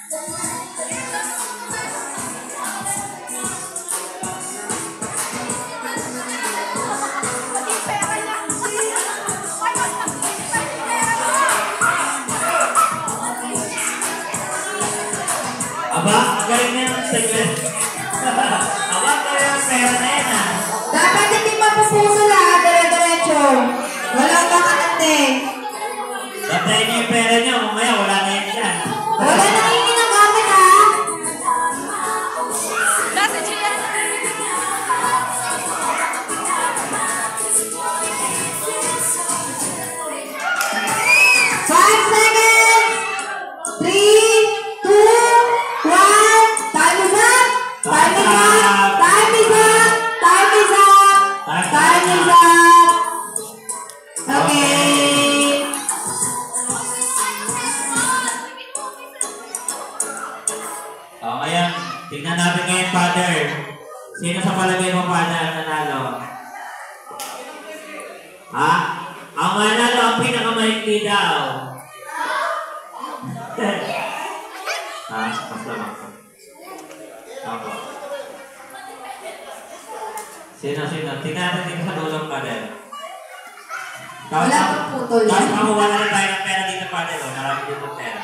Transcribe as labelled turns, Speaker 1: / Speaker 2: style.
Speaker 1: Aba, galing na yung segment. Aba, kaya yung pera na yan ah.
Speaker 2: Dapat hindi mapupuso lahat, dire-diretso. Walang kakatante.
Speaker 1: Bantayin niyo yung pera niyo, mamaya wala na yan dyan.
Speaker 2: Wala na yung ginagamit ha.
Speaker 3: Nasa siya.
Speaker 2: 5 seconds. 3, 2, 1. Time is up. Time is up. Time is up. Time is up. Time is up. Okay.
Speaker 1: O, ngayon, tignan natin ngayon, Father. Sino sa palagay mo, Father, nanalo? Ha? Ang manalo, ang pinakamaikli daw. Ha? Basta lang. Ako. Sino? Tignan natin dito sa dulong, Father.
Speaker 2: Wala pang putol yan.
Speaker 1: Tapos makuha na rin tayo ng pera dito, Father. Marami dito pera.